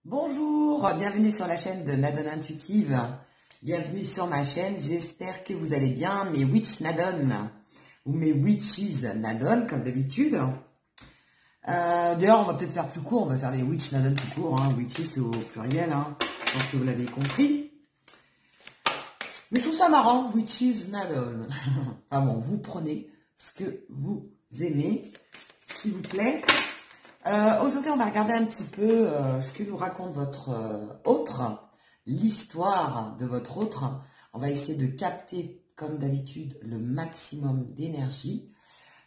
Bonjour, bienvenue sur la chaîne de Nadone Intuitive. Bienvenue sur ma chaîne, j'espère que vous allez bien, mes witch Nadone, ou mes witches Nadone, comme d'habitude. D'ailleurs, on va peut-être faire plus court, on va faire les witch Nadone plus court, hein. Witches au pluriel, hein. Je pense que vous l'avez compris. Mais je trouve ça marrant, witches Nadone. Enfin bon, vous prenez ce que vous aimez, ce qui vous plaît. Aujourd'hui, on va regarder un petit peu ce que nous raconte votre autre, l'histoire de votre autre. On va essayer de capter, comme d'habitude, le maximum d'énergie.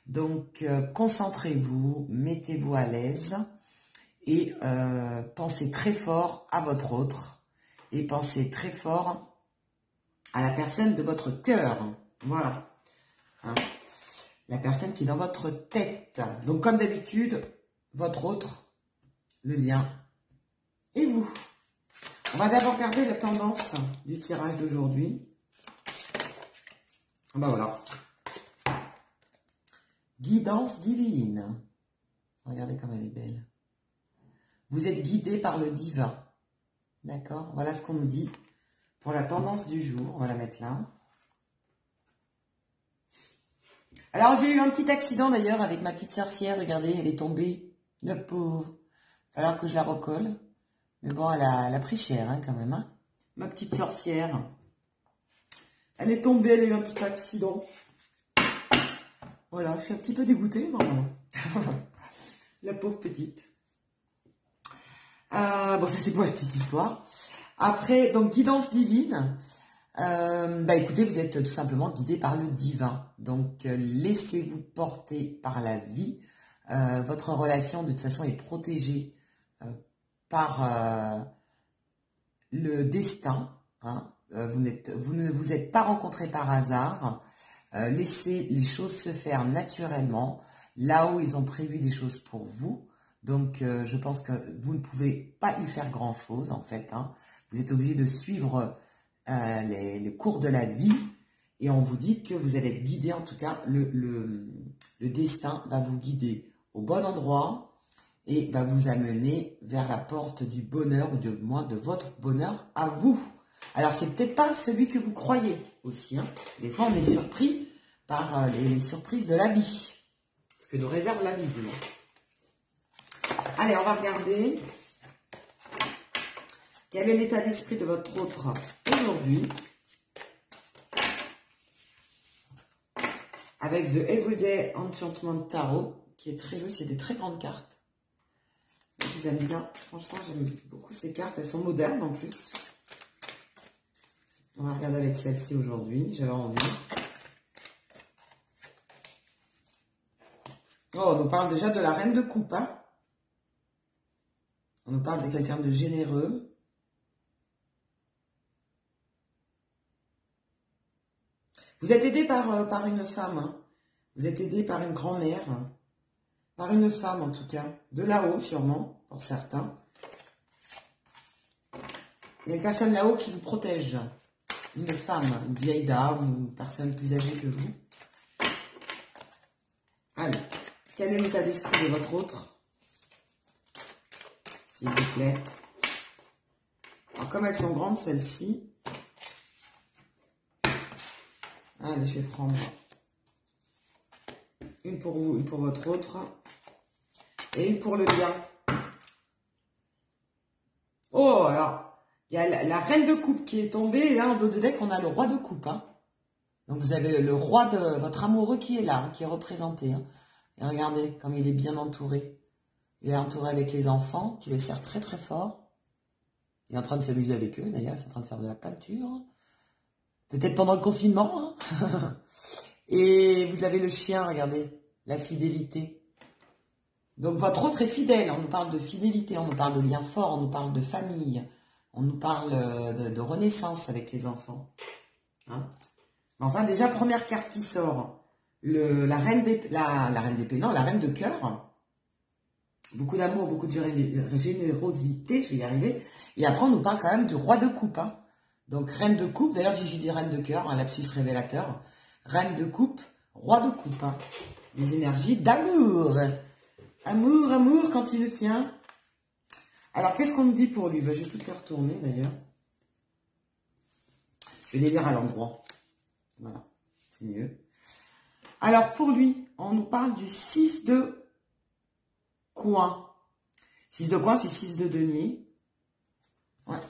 Donc, concentrez-vous, mettez-vous à l'aise et pensez très fort à votre autre et pensez très fort à la personne de votre cœur. Voilà. Hein. La personne qui est dans votre tête. Donc, comme d'habitude, votre autre, le lien, et vous. On va d'abord regarder la tendance du tirage d'aujourd'hui. Ben voilà. Guidance divine. Regardez comme elle est belle. Vous êtes guidé par le divin. D'accord? Voilà ce qu'on nous dit pour la tendance du jour. On va la mettre là. Alors, j'ai eu un petit accident d'ailleurs avec ma petite sorcière. Regardez, elle est tombée. La pauvre. Il va falloir que je la recolle. Mais bon, elle a pris cher hein, quand même. Hein. Ma petite sorcière. Elle est tombée, elle a eu un petit accident. Voilà, je suis un petit peu dégoûtée. Bon. La pauvre petite. Bon, ça c'est pour la petite histoire. Après, donc, guidance divine. Bah écoutez, vous êtes tout simplement guidé par le divin. Donc, laissez-vous porter par la vie. Votre relation, de toute façon, est protégée par le destin. Hein. Vous ne vous êtes pas rencontrés par hasard. Laissez les choses se faire naturellement. Là où ils ont prévu des choses pour vous. Donc, je pense que vous ne pouvez pas y faire grand-chose, en fait. Hein. Vous êtes obligé de suivre les cours de la vie. Et on vous dit que vous allez être guidé, en tout cas, le destin va vous guider au bon endroit et va vous amener vers la porte du bonheur ou de moins de votre bonheur à vous. Alors, c'est peut-être pas celui que vous croyez aussi. Hein. Des fois, on est surpris par les surprises de la vie. Ce que nous réserve la vie, du moins. Allez, on va regarder quel est l'état d'esprit de votre autre aujourd'hui. Avec The Everyday Enchantment Tarot, qui est très joli, c'est des très grandes cartes. Je les aime bien, franchement j'aime beaucoup ces cartes, elles sont modernes en plus. On va regarder avec celle-ci aujourd'hui, j'avais envie. Oh, on nous parle déjà de la reine de coupe, hein. On nous parle de quelqu'un de généreux. Vous êtes aidé par une femme, hein. Vous êtes aidé par une grand-mère, hein. Par une femme en tout cas, de là-haut sûrement, pour certains. Il y a une personne là-haut qui vous protège. Une femme, une vieille dame, une personne plus âgée que vous. Allez, quel est l'état d'esprit de votre autre? S'il vous plaît. Alors comme elles sont grandes, celles-ci. Allez, je vais prendre une pour vous, une pour votre autre. Et une pour le lien. Oh, alors, il y a la reine de coupe qui est tombée. Et là, en dos de deck, on a le roi de coupe. Hein. Donc, vous avez le roi de votre amoureux qui est là, hein, qui est représenté. Hein. Et regardez comme il est bien entouré. Il est entouré avec les enfants, qui le serrent très, très fort. Il est en train de s'amuser avec eux, d'ailleurs. Ils sont en train de faire de la peinture. Peut-être pendant le confinement. Hein. Et vous avez le chien, regardez. La fidélité. Donc, votre autre est fidèle. On nous parle de fidélité, on nous parle de lien fort, on nous parle de famille, on nous parle de renaissance avec les enfants. Hein? Enfin, déjà, première carte qui sort, la reine d'épée, non, la reine de cœur. Beaucoup d'amour, beaucoup de générosité, je vais y arriver. Et après, on nous parle quand même du roi de coupe. Hein? Donc, reine de coupe, d'ailleurs, j'ai dit reine de cœur, un lapsus révélateur. Reine de coupe, roi de coupe. Hein? Des énergies d'amour. Amour, amour, quand il le tient. Alors, qu'est-ce qu'on nous dit pour lui? Ben, je vais toutes les retourner, d'ailleurs. Je vais les lire à l'endroit. Voilà, c'est mieux. Alors, pour lui, on nous parle du 6 de coin. 6 de coin, c'est 6 de denier. Ouais.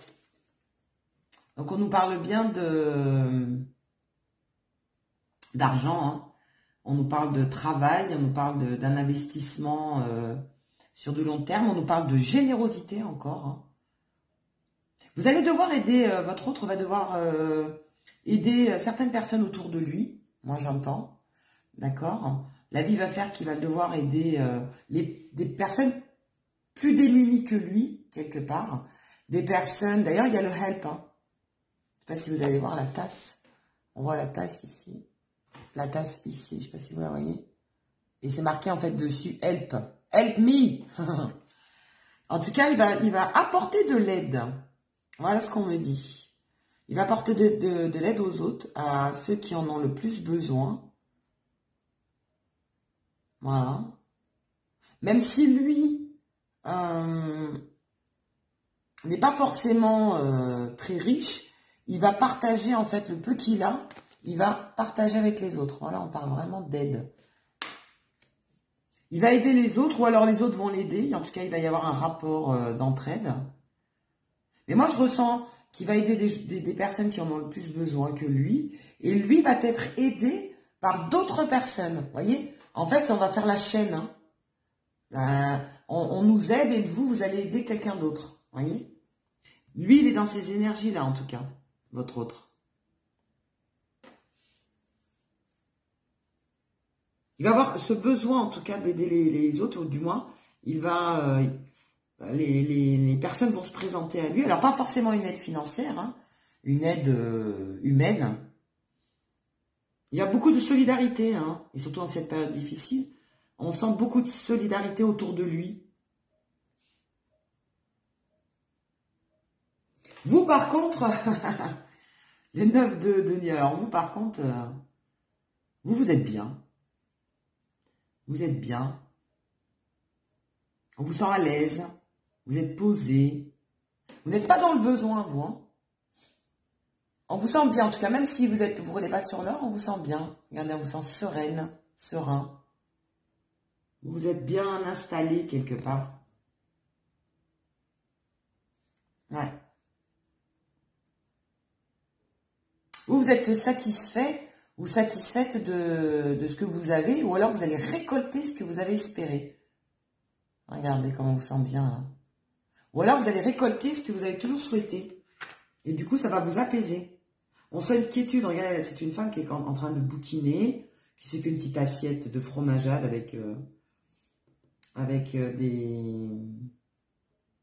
Donc, on nous parle bien d'argent, hein. On nous parle de travail, on nous parle d'un investissement sur du long terme, on nous parle de générosité encore, hein. Vous allez devoir aider, votre autre va devoir aider certaines personnes autour de lui, moi j'entends, d'accord? La vie va faire qu'il va devoir aider des personnes plus démunies que lui, quelque part. Des personnes, d'ailleurs il y a le help, hein. Je ne sais pas si vous allez voir la tasse, on voit la tasse ici. La tasse ici, je ne sais pas si vous la voyez. Et c'est marqué en fait dessus, help. Help me. En tout cas, il va apporter de l'aide. Voilà ce qu'on me dit. Il va apporter de l'aide aux autres, à ceux qui en ont le plus besoin. Voilà. Même si lui n'est pas forcément très riche, il va partager en fait le peu qu'il a. Il va partager avec les autres. Voilà, on parle vraiment d'aide. Il va aider les autres, ou alors les autres vont l'aider. En tout cas, il va y avoir un rapport d'entraide. Mais moi, je ressens qu'il va aider des personnes qui en ont le plus besoin que lui. Et lui va être aidé par d'autres personnes. Vous voyez? En fait, ça, on va faire la chaîne, hein. On nous aide et vous allez aider quelqu'un d'autre. Vous voyez? Lui, il est dans ces énergies-là, en tout cas. Votre autre. Il va avoir ce besoin, en tout cas, d'aider les autres, ou du moins, il va, les personnes vont se présenter à lui. Alors, pas forcément une aide financière, hein, une aide humaine. Il y a beaucoup de solidarité, hein, et surtout en cette période difficile. On sent beaucoup de solidarité autour de lui. Vous, par contre, les 9 de denier, alors vous, par contre, vous êtes bien. Vous êtes bien. On vous sent à l'aise. Vous êtes posé. Vous n'êtes pas dans le besoin, vous. Hein. On vous sent bien, en tout cas, même si vous ne roulez pas sur l'or, on vous sent bien. Regardez, on vous sent sereine, serein. Vous êtes bien installé quelque part. Ouais. Vous êtes satisfait ou satisfaite de ce que vous avez, ou alors vous allez récolter ce que vous avez espéré. Regardez comment on vous sent bien. Hein. Ou alors vous allez récolter ce que vous avez toujours souhaité. Et du coup, ça va vous apaiser. On sent une quiétude. Regardez, c'est une femme qui est en train de bouquiner, qui s'est fait une petite assiette de fromageade avec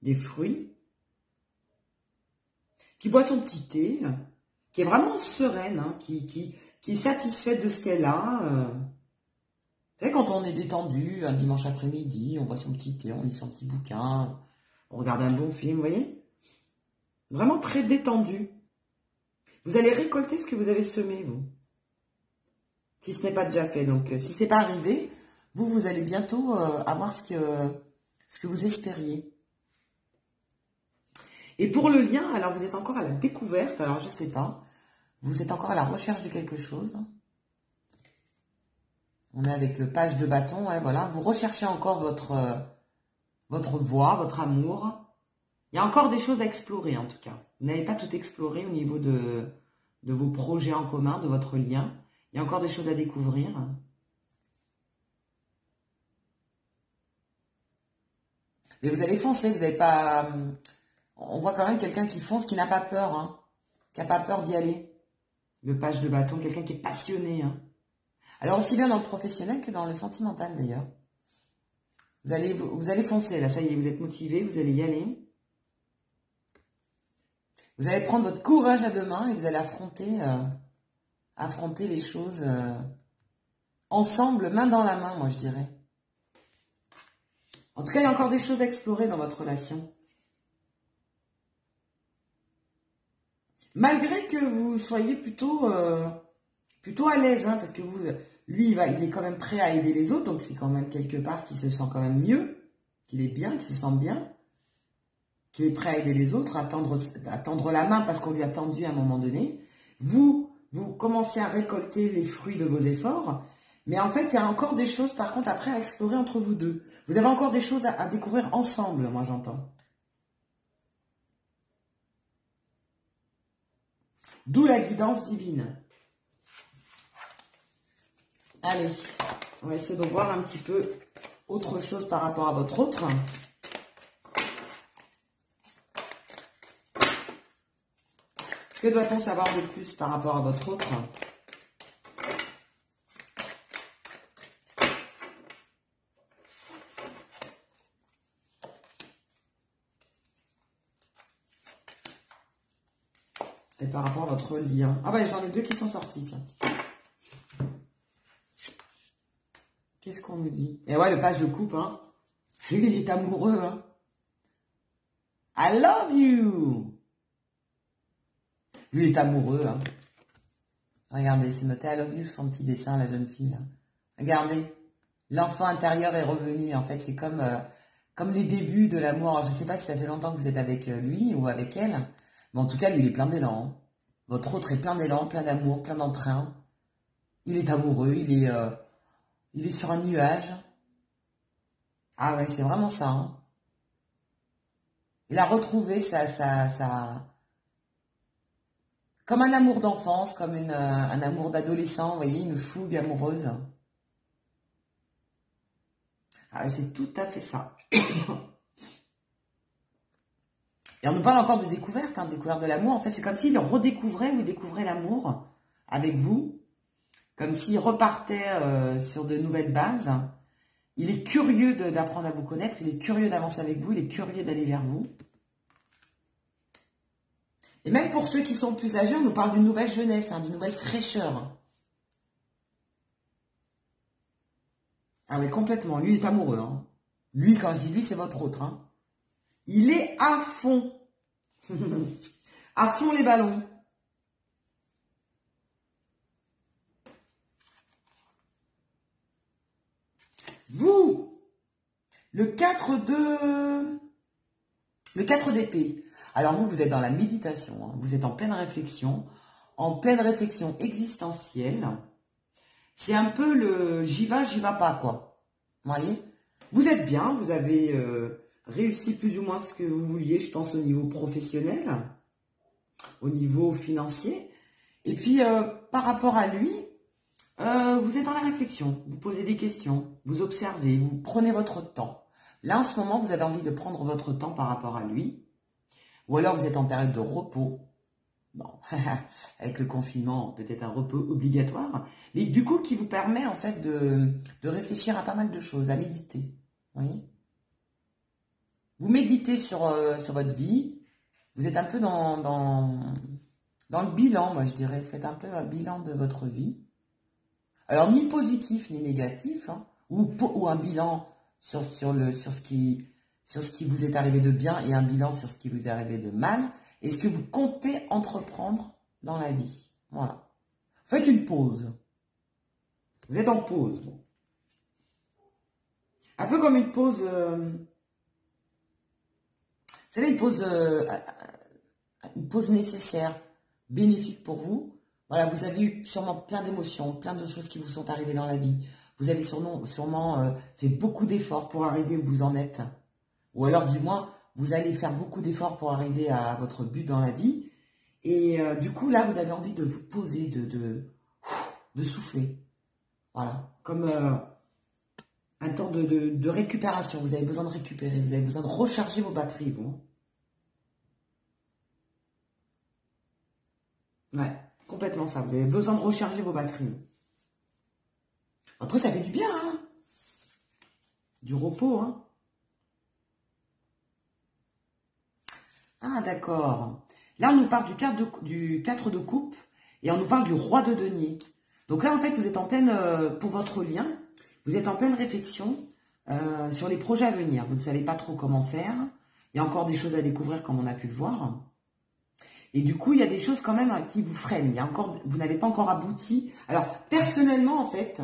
des fruits, qui boit son petit thé, qui est vraiment sereine, hein, qui est satisfaite de ce qu'elle a. Vous savez, quand on est détendu, un dimanche après-midi, on boit son petit thé, on lit son petit bouquin, on regarde un bon film, vous voyez? Vraiment très détendu. Vous allez récolter ce que vous avez semé, vous. Si ce n'est pas déjà fait. Donc, si ce n'est pas arrivé, vous allez bientôt avoir ce que vous espériez. Et pour le lien, alors vous êtes encore à la découverte, alors je ne sais pas. Vous êtes encore à la recherche de quelque chose. On est avec le page de bâton, ouais, voilà. Vous recherchez encore votre voie, votre amour. Il y a encore des choses à explorer, en tout cas. Vous n'avez pas tout exploré au niveau de vos projets en commun, de votre lien. Il y a encore des choses à découvrir. Mais vous allez foncer, vous n'avez pas... On voit quand même quelqu'un qui fonce, qui n'a pas peur, hein, qui n'a pas peur d'y aller. Le page de bâton, quelqu'un qui est passionné. Hein. Alors aussi bien dans le professionnel que dans le sentimental d'ailleurs. Vous allez foncer, là, ça y est, vous êtes motivé, vous allez y aller. Vous allez prendre votre courage à deux mains et vous allez affronter les choses ensemble, main dans la main, moi je dirais. En tout cas, il y a encore des choses à explorer dans votre relation. Malgré que vous soyez plutôt à l'aise, hein, parce que lui, il est quand même prêt à aider les autres, donc c'est quand même quelque part qu'il se sent quand même mieux, qu'il est bien, qu'il se sent bien. qui est prêt à aider les autres, à tendre la main parce qu'on lui a tendu à un moment donné. Vous commencez à récolter les fruits de vos efforts. Mais en fait, il y a encore des choses, par contre, après, à explorer entre vous deux. Vous avez encore des choses à découvrir ensemble, moi, j'entends. D'où la guidance divine. Allez, on va essayer de voir un petit peu autre chose par rapport à votre autre. Que doit-on savoir de plus par rapport à votre autre ? Et par rapport à votre lien. Ah bah j'en ai deux qui sont sortis, tiens. Qu'est-ce qu'on nous dit? Et ouais, le page de coupe, hein. Lui, il est amoureux, hein. I love you. Lui, il est amoureux, hein. Regardez, c'est noté I love you sur son petit dessin, la jeune fille, là. Regardez. L'enfant intérieur est revenu. En fait, c'est comme les débuts de l'amour. Je ne sais pas si ça fait longtemps que vous êtes avec lui ou avec elle. Mais en tout cas, lui, il est plein d'élan. Hein. Votre autre est plein d'élan, plein d'amour, plein d'entrain. Il est amoureux, il est sur un nuage. Ah ouais, c'est vraiment ça. Hein. Il a retrouvé comme un amour d'enfance, comme un amour d'adolescent, vous voyez, une fougue amoureuse. Ah ouais, c'est tout à fait ça. Et on nous parle encore de découverte, hein, de découverte de l'amour. En fait, c'est comme s'il redécouvrait ou découvrait l'amour avec vous. Comme s'il repartait sur de nouvelles bases. Il est curieux d'apprendre à vous connaître. Il est curieux d'avancer avec vous. Il est curieux d'aller vers vous. Et même pour ceux qui sont plus âgés, on nous parle d'une nouvelle jeunesse, hein, d'une nouvelle fraîcheur. Ah oui, complètement. Lui, il est amoureux. Hein. Lui, quand je dis lui, c'est votre autre. Hein. Il est à fond. À fond les ballons. Vous, le 4 d'épée. Alors vous êtes dans la méditation. Hein. Vous êtes en pleine réflexion existentielle. C'est un peu le j'y vais pas, quoi. Vous voyez? Vous êtes bien, vous avez réussi plus ou moins ce que vous vouliez, je pense, au niveau professionnel, au niveau financier. Et puis, par rapport à lui, vous êtes dans la réflexion, vous posez des questions, vous observez, vous prenez votre temps. Là, en ce moment, vous avez envie de prendre votre temps par rapport à lui. Ou alors, vous êtes en période de repos. Bon, avec le confinement, peut-être un repos obligatoire. Mais du coup, qui vous permet, en fait, de réfléchir à pas mal de choses, à méditer. Vous voyez ? Vous méditez sur votre vie. Vous êtes un peu dans le bilan, moi, je dirais. Vous faites un peu un bilan de votre vie. Alors, ni positif, ni négatif, hein, ou un bilan sur ce qui vous est arrivé de bien et un bilan sur ce qui vous est arrivé de mal, et ce que vous comptez entreprendre dans la vie. Voilà. Faites une pause. Vous êtes en pause. Bon. Un peu comme une pause... vous savez, une pause nécessaire, bénéfique pour vous. Voilà, vous avez eu sûrement plein d'émotions, plein de choses qui vous sont arrivées dans la vie. Vous avez sûrement fait beaucoup d'efforts pour arriver où vous en êtes. Ou alors, du moins, vous allez faire beaucoup d'efforts pour arriver à votre but dans la vie. Et du coup, là, vous avez envie de vous poser, de souffler. Voilà, comme un temps de récupération. Vous avez besoin de récupérer, vous avez besoin de recharger vos batteries, vous. Ouais. Complètement ça, vous avez besoin de recharger vos batteries. Après, ça fait du bien, hein. Du repos, hein. Ah, d'accord. Là, on nous parle du 4 de coupe et on nous parle du roi de denier. Donc là, en fait, vous êtes en pleine, pour votre lien, vous êtes en pleine réflexion sur les projets à venir. Vous ne savez pas trop comment faire. Il y a encore des choses à découvrir comme on a pu le voir. Et du coup, il y a des choses quand même qui vous freinent. Vous n'avez pas encore abouti. Alors, personnellement, en fait,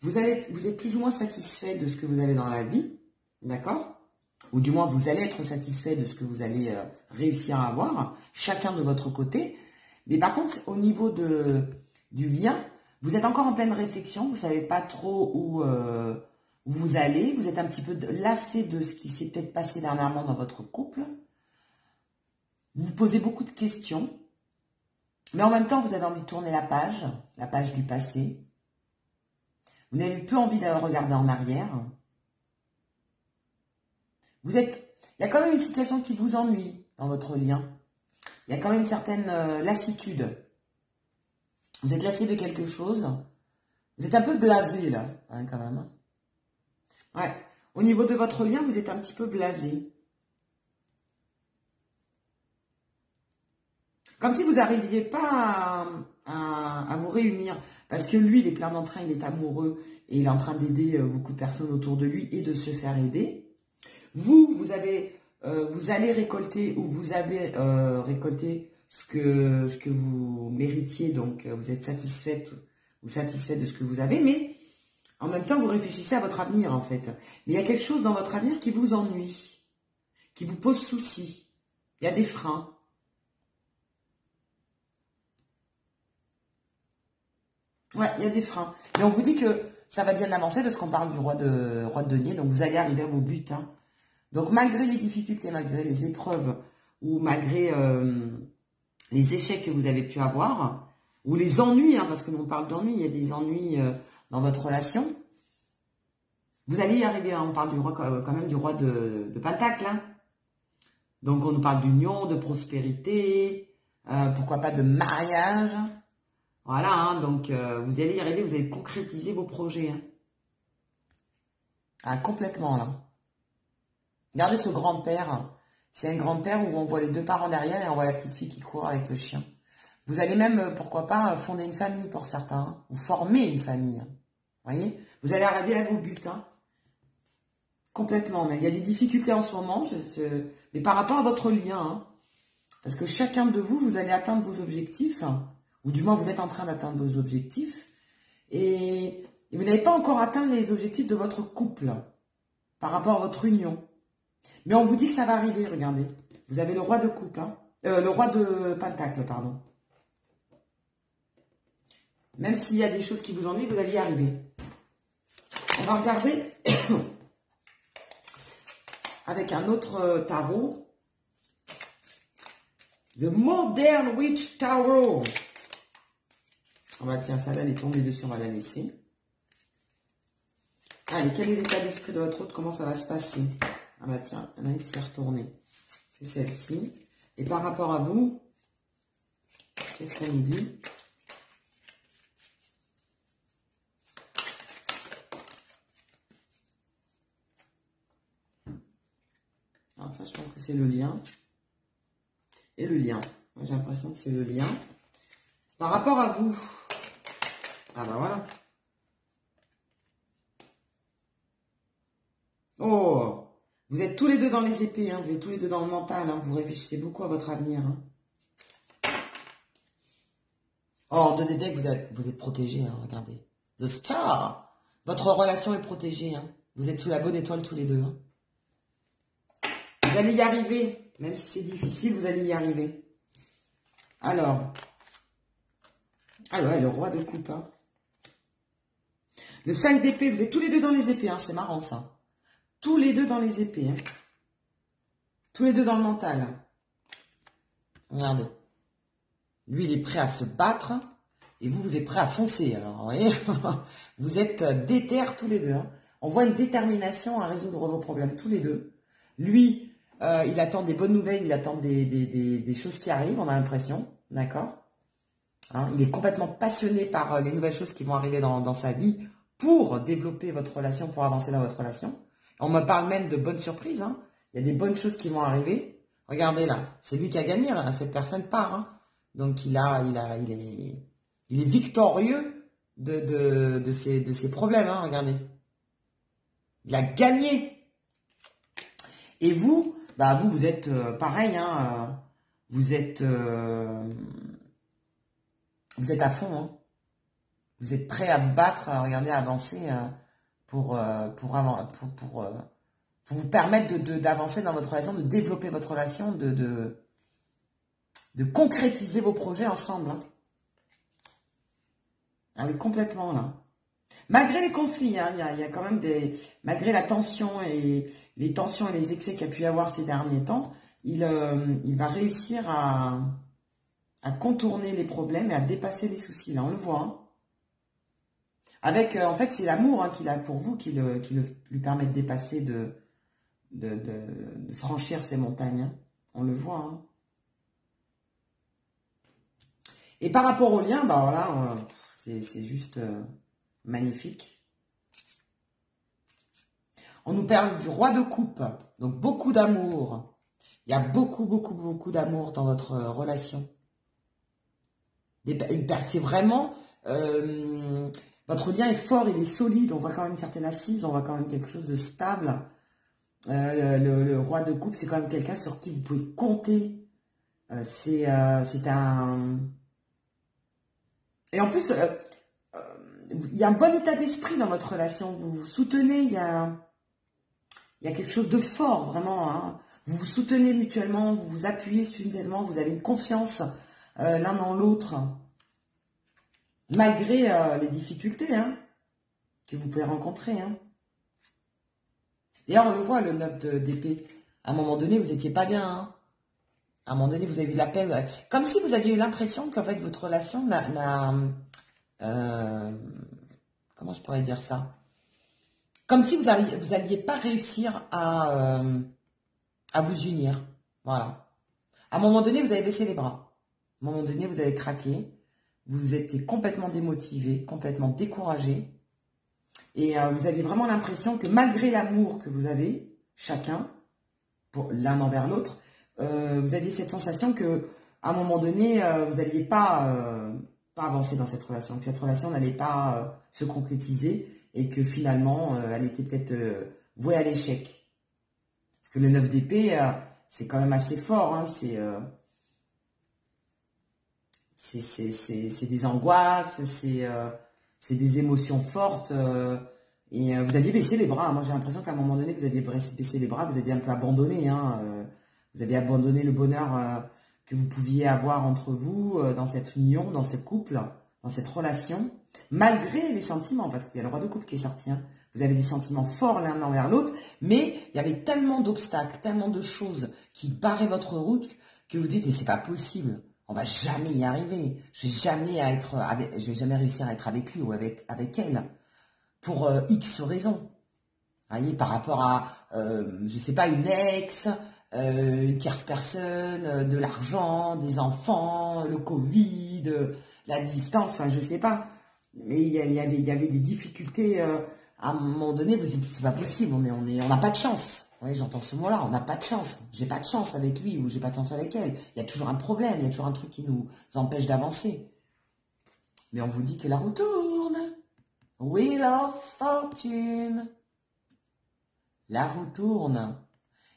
vous êtes plus ou moins satisfait de ce que vous avez dans la vie. D'accord ? ou du moins vous allez être satisfait de ce que vous allez réussir à avoir, chacun de votre côté. Mais par contre, au niveau du lien, vous êtes encore en pleine réflexion, vous ne savez pas trop où vous allez, vous êtes un petit peu lassé de ce qui s'est peut-être passé dernièrement dans votre couple. Vous vous posez beaucoup de questions, mais en même temps, vous avez envie de tourner la page du passé. Vous n'avez plus envie de regarder en arrière. Il y a quand même une situation qui vous ennuie dans votre lien. Il y a quand même une certaine lassitude. Vous êtes lassé de quelque chose. Vous êtes un peu blasé là, hein, quand même. Ouais. Au niveau de votre lien, vous êtes un petit peu blasé. Comme si vous n'arriviez pas à vous réunir. Parce que lui, il est plein d'entrain, il est amoureux. Et il est en train d'aider beaucoup de personnes autour de lui et de se faire aider. Vous allez récolter ou vous avez récolté ce que vous méritiez. Donc, vous êtes satisfait ou satisfait de ce que vous avez. Mais en même temps, vous réfléchissez à votre avenir, en fait. Mais il y a quelque chose dans votre avenir qui vous ennuie, qui vous pose souci. Il y a des freins. Ouais, il y a des freins. Mais on vous dit que ça va bien avancer parce qu'on parle du roi de denier. Donc, vous allez arriver à vos buts. Hein. Donc, malgré les difficultés, malgré les épreuves ou malgré les échecs que vous avez pu avoir, ou les ennuis, hein, parce que nous on parle d'ennuis, il y a des ennuis dans votre relation, vous allez y arriver. Hein, on parle du roi, quand même du roi de Pentacle. Hein. Donc, on nous parle d'union, de prospérité, pourquoi pas de mariage. Voilà, hein, donc vous allez y arriver, vous allez concrétiser vos projets. Hein. Ah, complètement, là. Regardez ce grand-père. C'est un grand-père où on voit les deux parents derrière et on voit la petite fille qui court avec le chien. Vous allez même, pourquoi pas, fonder une famille pour certains. Hein, ou former une famille. Hein. Vous voyez? Vous allez arriver à vos buts. Hein. Complètement. Mais il y a des difficultés en ce moment. Mais par rapport à votre lien. Hein, parce que chacun de vous, vous allez atteindre vos objectifs. Hein, ou du moins, vous êtes en train d'atteindre vos objectifs. Et vous n'avez pas encore atteint les objectifs de votre couple. Par rapport à votre union. Mais on vous dit que ça va arriver, regardez. Vous avez le roi de coupe, hein. Le roi de pentacle, pardon. Même s'il y a des choses qui vous ennuient, vous allez y arriver. On va regarder avec un autre tarot. The Modern Witch Tarot. On va, tiens, ça là, elle est tombée dessus, on va la laisser. Allez, quel est l'état d'esprit de votre autre? Comment ça va se passer? Ah bah tiens, il y en a une qui s'est retournée. C'est celle-ci. Et par rapport à vous, qu'est-ce qu'elle nous dit? Alors ça, je pense que c'est le lien. Et le lien. Moi, j'ai l'impression que c'est le lien. Par rapport à vous. Ah bah voilà. Oh! Vous êtes tous les deux dans les épées, hein, vous êtes tous les deux dans le mental, hein, vous réfléchissez beaucoup à votre avenir. Hein. Oh, de Dédé, vous êtes protégé, hein, regardez. The Star! Votre relation est protégée. Hein. Vous êtes sous la bonne étoile tous les deux. Hein. Vous allez y arriver, même si c'est difficile, vous allez y arriver. Alors, ouais, le roi de coupe. Hein. Le 5 d'épée, vous êtes tous les deux dans les épées, hein, c'est marrant ça. Tous les deux dans les épées. Hein. Tous les deux dans le mental. Regardez. Lui, il est prêt à se battre. Et vous, vous êtes prêt à foncer. Alors, vous voyez, vous êtes déter tous les deux. Hein. On voit une détermination à résoudre vos problèmes tous les deux. Lui, il attend des bonnes nouvelles. Il attend des choses qui arrivent, on a l'impression. D'accord, hein, il est complètement passionné par les nouvelles choses qui vont arriver dans sa vie pour développer votre relation, pour avancer dans votre relation. On me parle même de bonnes surprises. Hein. Il y a des bonnes choses qui vont arriver. Regardez là, c'est lui qui a gagné. Hein. Cette personne part. Hein. Donc il est victorieux de ses problèmes. Hein. Regardez, il a gagné. Et vous, bah vous êtes pareil. Hein. Vous êtes à fond. Hein. Vous êtes prêt à vous battre, à regarder, à avancer. Pour pour vous permettre d'avancer dans votre relation, de développer votre relation, de concrétiser vos projets ensemble. Hein. Ah oui, complètement, là. Malgré les conflits, hein, il y a quand même des... Malgré la tension et les tensions et les excès qu'il y a pu y avoir ces derniers temps, il va réussir à contourner les problèmes et à dépasser les soucis. Là, on le voit. Hein. Avec, en fait, c'est l'amour hein, qu'il a pour vous qui lui permet de dépasser, de franchir ces montagnes. Hein. On le voit. Hein. Et par rapport au lien, bah voilà, c'est juste magnifique. On nous parle du roi de coupe, donc beaucoup d'amour. Il y a beaucoup, beaucoup, beaucoup d'amour dans votre relation. C'est vraiment... votre lien est fort, il est solide, on voit quand même une certaine assise, on voit quand même quelque chose de stable. Le roi de coupe, c'est quand même quelqu'un sur qui vous pouvez compter. C'est un... Et en plus, il y a un bon état d'esprit dans votre relation. Vous vous soutenez, il y a quelque chose de fort, vraiment. Hein. Vous vous soutenez mutuellement, vous vous appuyez mutuellement, vous avez une confiance l'un dans l'autre. Malgré les difficultés hein, que vous pouvez rencontrer. Hein. D'ailleurs, on le voit, le 9 d'épée. À un moment donné, vous n'étiez pas bien. Hein. À un moment donné, vous avez eu de la peine. Comme si vous aviez eu l'impression qu'en fait, votre relation n'a comment je pourrais dire ça? Comme si vous n'alliez pas réussir à vous unir. Voilà. À un moment donné, vous avez baissé les bras. À un moment donné, vous avez craqué. Vous étiez complètement démotivé, complètement découragé. Et vous aviez vraiment l'impression que malgré l'amour que vous avez, chacun, l'un envers l'autre, vous aviez cette sensation que à un moment donné, vous n'alliez pas avancer dans cette relation, que cette relation n'allait pas se concrétiser et que finalement, elle était peut-être vouée à l'échec. Parce que le 9 d'épée, c'est quand même assez fort. Hein, c'est des angoisses, c'est des émotions fortes. Et vous aviez baissé les bras. Moi, j'ai l'impression qu'à un moment donné, vous aviez baissé les bras, vous aviez un peu abandonné. Hein, vous avez abandonné le bonheur que vous pouviez avoir entre vous dans cette union, dans ce couple, dans cette relation, malgré les sentiments, parce qu'il y a le roi de coupe qui est sorti. Hein. Vous avez des sentiments forts l'un envers l'autre, mais il y avait tellement d'obstacles, tellement de choses qui barraient votre route que vous dites, mais c'est pas possible. On va jamais y arriver. Je vais jamais réussir à être avec lui ou avec elle. Pour X raisons. Vous voyez, par rapport à, je sais pas, une ex, une tierce personne, de l'argent, des enfants, le Covid, la distance, enfin, je sais pas. Mais il y avait des difficultés. À un moment donné, vous dites, c'est pas possible, on n'a pas de chance. Oui, j'entends ce mot-là, on n'a pas de chance. J'ai pas de chance avec lui ou j'ai pas de chance avec elle. Il y a toujours un problème, il y a toujours un truc qui nous empêche d'avancer. Mais on vous dit que la roue tourne. Wheel of Fortune. La roue tourne.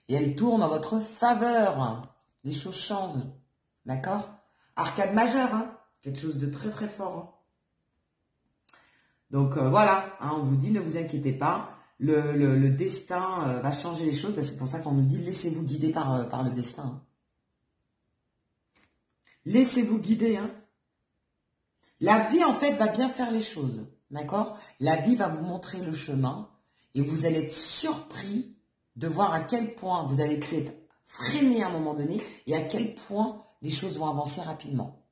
Et elle tourne en votre faveur. Les choses changent. D'accord? Arcade majeure, hein? Quelque chose de très très fort. Hein. Donc voilà, hein, on vous dit, ne vous inquiétez pas. Le destin va changer les choses. Ben, c'est pour ça qu'on nous dit, laissez-vous guider par le destin. Hein. Laissez-vous guider. Hein. La vie, en fait, va bien faire les choses. D'accord? La vie va vous montrer le chemin et vous allez être surpris de voir à quel point vous avez pu être freiné à un moment donné et à quel point les choses vont avancer rapidement.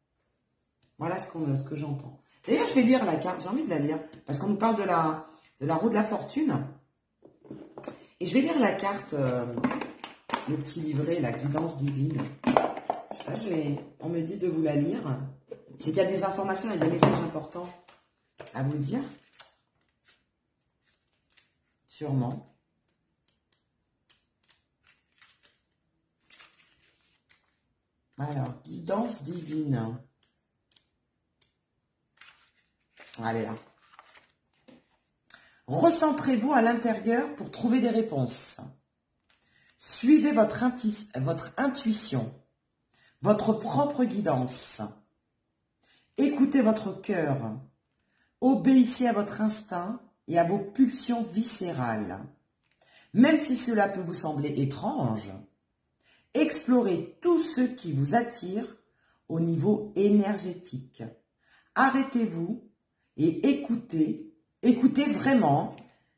Voilà ce que j'entends. D'ailleurs, je vais lire la carte, j'ai envie de la lire, parce qu'on nous parle de la roue de la fortune. Et je vais lire la carte, le petit livret, la guidance divine. Je sais pas, on me dit de vous la lire. C'est qu'il y a des informations et des messages importants à vous dire. Sûrement. Alors, guidance divine. Allez là. Recentrez-vous à l'intérieur pour trouver des réponses. Suivez votre intuition, votre propre guidance. Écoutez votre cœur. Obéissez à votre instinct et à vos pulsions viscérales. Même si cela peut vous sembler étrange, explorez tout ce qui vous attire au niveau énergétique. Arrêtez-vous et écoutez. Écoutez vraiment.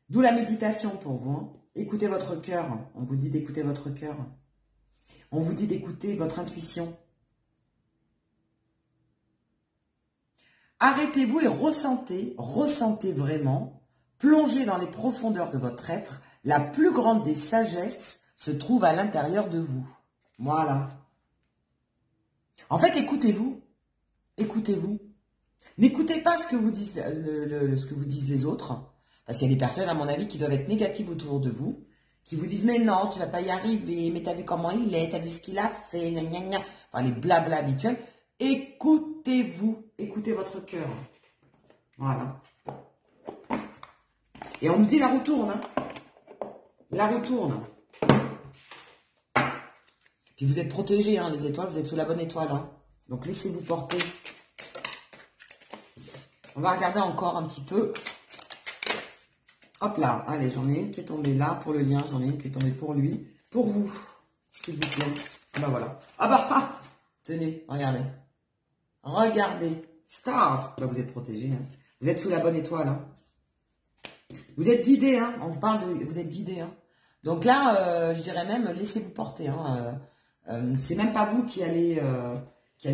D'où la méditation pour vous. Hein. Écoutez votre cœur. On vous dit d'écouter votre cœur. On vous dit d'écouter votre intuition. Arrêtez-vous et ressentez vraiment, plongez dans les profondeurs de votre être. La plus grande des sagesses se trouve à l'intérieur de vous. Voilà. En fait, écoutez-vous. Écoutez-vous. N'écoutez pas ce que vous disent, ce que vous disent les autres. Parce qu'il y a des personnes, à mon avis, qui doivent être négatives autour de vous. Qui vous disent, mais non, tu ne vas pas y arriver. Mais t'as vu comment il est, t'as vu ce qu'il a fait. Gna, gna, gna. Enfin, les blabla habituels. Écoutez-vous. Écoutez votre cœur. Voilà. Et on nous dit la roue tourne. Hein. La roue tourne. Puis vous êtes protégés, hein, les étoiles, vous êtes sous la bonne étoile. Hein. Donc laissez-vous porter. On va regarder encore un petit peu. Hop là, allez, j'en ai une qui est tombée là pour le lien, j'en ai une qui est tombée pour lui, pour vous, s'il vous plaît. Ben voilà. Ah bah, ah, tenez, regardez. Regardez. Stars. Ben, vous êtes protégés. Hein. Vous êtes sous la bonne étoile. Hein. Vous êtes guidés. Hein. On vous parle de... Vous êtes guidés. Hein. Donc là, je dirais même, laissez-vous porter. Hein. C'est même pas vous qui allez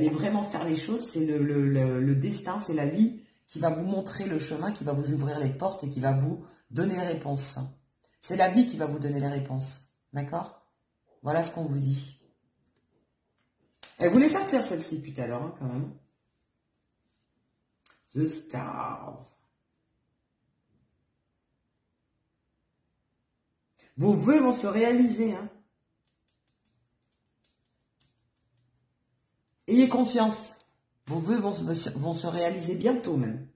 vraiment faire les choses. C'est le destin, c'est la vie qui va vous montrer le chemin, qui va vous ouvrir les portes et qui va vous donner les réponses. C'est la vie qui va vous donner les réponses. D'accord? Voilà ce qu'on vous dit. Elle voulait sortir celle-ci depuis tout à l'heure, hein, quand même. The Stars. Vos vœux vont se réaliser. Hein. Ayez confiance. Vos vœux vont se réaliser bientôt même.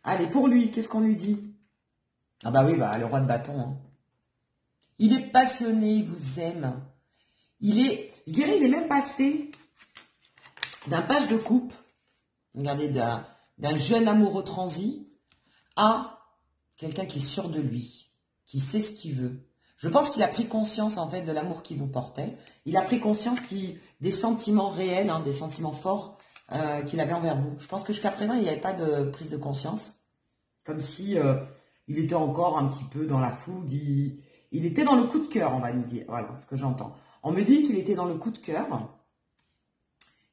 Allez, pour lui, qu'est-ce qu'on lui dit? Ah bah oui, bah, le roi de bâton. Hein. Il est passionné, il vous aime. Il est, je dirais, il est même passé d'un page de coupe, regardez, d'un jeune amoureux transi à quelqu'un qui est sûr de lui, qui sait ce qu'il veut. Je pense qu'il a pris conscience, en fait, de l'amour qu'il vous portait. Il a pris conscience des sentiments réels, hein, des sentiments forts qu'il avait envers vous. Je pense que jusqu'à présent, il n'y avait pas de prise de conscience. Comme si il était encore un petit peu dans la fougue. Il était dans le coup de cœur, on va nous dire. Voilà ce que j'entends. On me dit qu'il était dans le coup de cœur,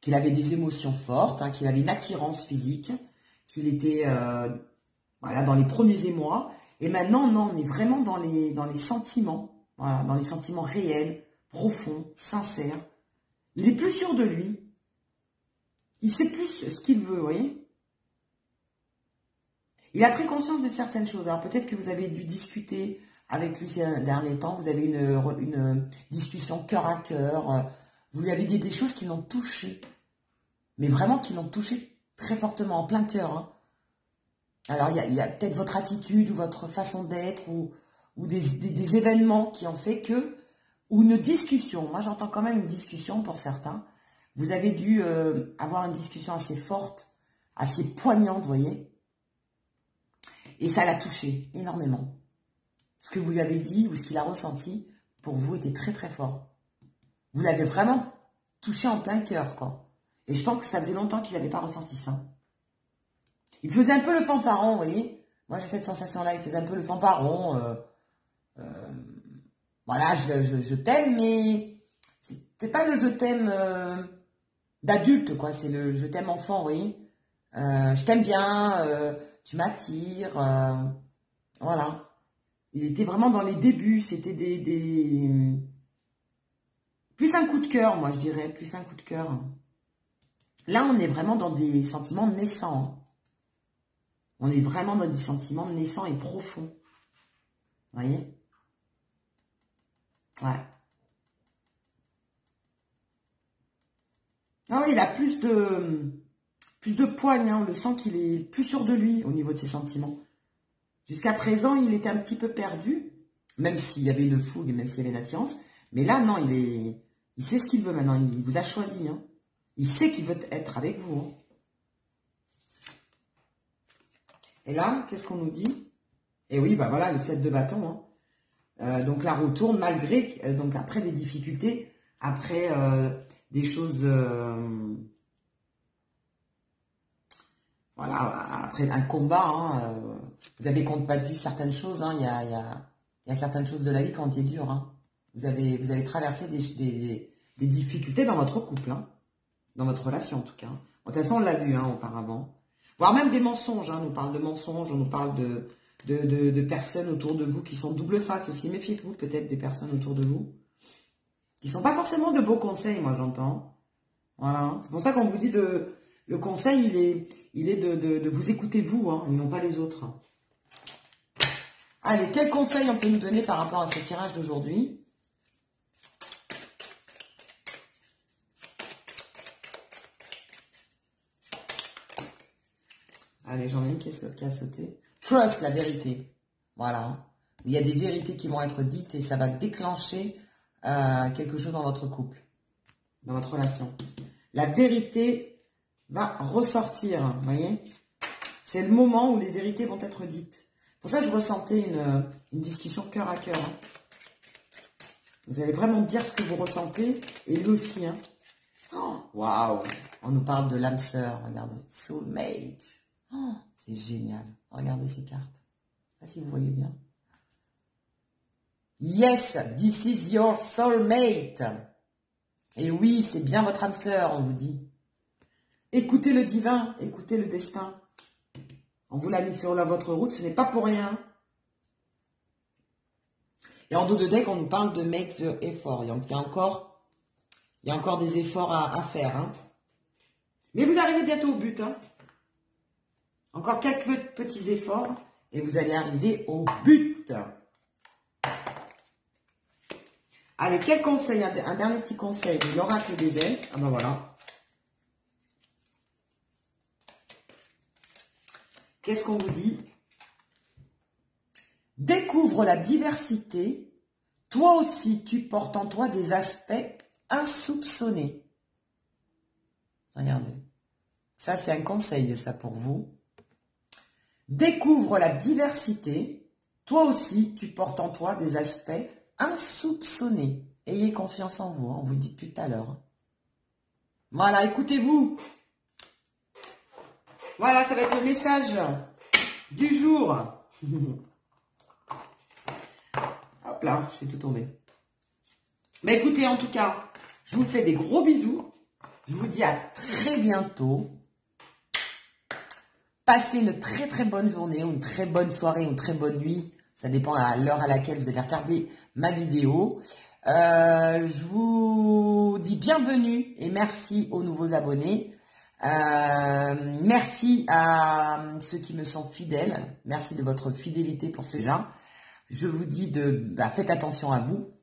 qu'il avait des émotions fortes, hein, qu'il avait une attirance physique, qu'il était voilà, dans les premiers émois. Et maintenant, non, on est vraiment dans les sentiments, voilà, dans les sentiments réels, profonds, sincères. Il est plus sûr de lui. Il sait plus ce qu'il veut, vous voyez. Il a pris conscience de certaines choses. Alors peut-être que vous avez dû discuter avec lui ces derniers temps. Vous avez une discussion cœur à cœur. Vous lui avez dit des choses qui l'ont touché. Mais vraiment qui l'ont touché très fortement, en plein cœur. Hein. Alors il y a peut-être votre attitude ou votre façon d'être ou des événements qui ont fait que... Ou une discussion. Moi j'entends quand même une discussion pour certains. Vous avez dû avoir une discussion assez forte, assez poignante, vous voyez. Et ça l'a touché énormément. Ce que vous lui avez dit ou ce qu'il a ressenti, pour vous, était très très fort. Vous l'avez vraiment touché en plein cœur, quoi. Et je pense que ça faisait longtemps qu'il n'avait pas ressenti ça. Il faisait un peu le fanfaron, vous voyez. Moi, j'ai cette sensation-là, il faisait un peu le fanfaron. Voilà, je t'aime, mais c'était pas le je t'aime d'adulte, quoi. C'est le je t'aime enfant, vous voyez. Je t'aime bien, tu m'attires, voilà. Il était vraiment dans les débuts, c'était plus un coup de cœur, moi je dirais, plus un coup de cœur. Là, on est vraiment dans des sentiments naissants. On est vraiment dans des sentiments naissants et profonds. Vous voyez? Ouais. Ah oui, il a plus de poigne, hein. On le sent qu'il est plus sûr de lui au niveau de ses sentiments. Jusqu'à présent, il était un petit peu perdu, même s'il y avait une fougue, même s'il y avait une attirance. Mais là, non, il sait ce qu'il veut maintenant. Il vous a choisi. Hein. Il sait qu'il veut être avec vous. Hein. Et là, qu'est-ce qu'on nous dit? Et oui, bah voilà, le 7 de bâton. Hein. Donc la roue tourne malgré, donc après des difficultés, après des choses, voilà, après un combat, hein, vous avez combattu certaines choses, hein, il y a certaines choses de la vie quand il est dur. Hein. Vous avez traversé des difficultés dans votre couple, hein, dans votre relation en tout cas. De toute façon, on l'a vu hein, auparavant. Voire même des mensonges, hein, on nous parle de mensonges, on nous parle de personnes autour de vous qui sont double face aussi. Méfiez-vous peut-être des personnes autour de vous qui ne sont pas forcément de beaux conseils, moi j'entends. Voilà, c'est pour ça qu'on vous dit le conseil, il est de vous écouter vous, hein, et non pas les autres. Allez, quel conseil on peut nous donner par rapport à ce tirage d'aujourd'hui? Allez, j'en ai une qui a sauté. Trust, la vérité. Voilà. Il y a des vérités qui vont être dites et ça va déclencher quelque chose dans votre couple, dans votre relation. La vérité va ressortir, vous voyez. C'est le moment où les vérités vont être dites. Pour ça, je ressentais une discussion cœur à cœur. Hein. Vous allez vraiment dire ce que vous ressentez et lui aussi. Hein. Oh, waouh! On nous parle de l'âme sœur, regardez. Soulmate. Oh, c'est génial. Regardez ces cartes. Je ne sais pas si vous voyez bien. Yes, this is your soulmate. Et oui, c'est bien votre âme sœur, on vous dit. Écoutez le divin, écoutez le destin. On vous l'a mis sur votre route, ce n'est pas pour rien. Et en dos de deck, on nous parle de make the effort. Donc, il y a encore des efforts à faire. Hein. Mais vous arrivez bientôt au but. Hein. Encore quelques petits efforts et vous allez arriver au but. Allez, quel conseil, un dernier petit conseil de l'oracle des elfes. Ah ben voilà. Qu'est-ce qu'on vous dit? Découvre la diversité. Toi aussi, tu portes en toi des aspects insoupçonnés. Regardez. Ça, c'est un conseil, ça, pour vous. Découvre la diversité. Toi aussi, tu portes en toi des aspects insoupçonnés. Ayez confiance en vous, hein, on vous le dit depuis tout à l'heure. Voilà, écoutez-vous. Voilà, ça va être le message du jour. Hop là, je suis tout tombé. Mais écoutez, en tout cas, je vous fais des gros bisous. Je vous dis à très bientôt. Passez une très très bonne journée, ou une très bonne soirée, ou une très bonne nuit. Ça dépend à l'heure à laquelle vous allez regarder ma vidéo. Je vous dis bienvenue et merci aux nouveaux abonnés. Merci à ceux qui me sont fidèles. Merci de votre fidélité pour ce genre. Je vous dis faites attention à vous.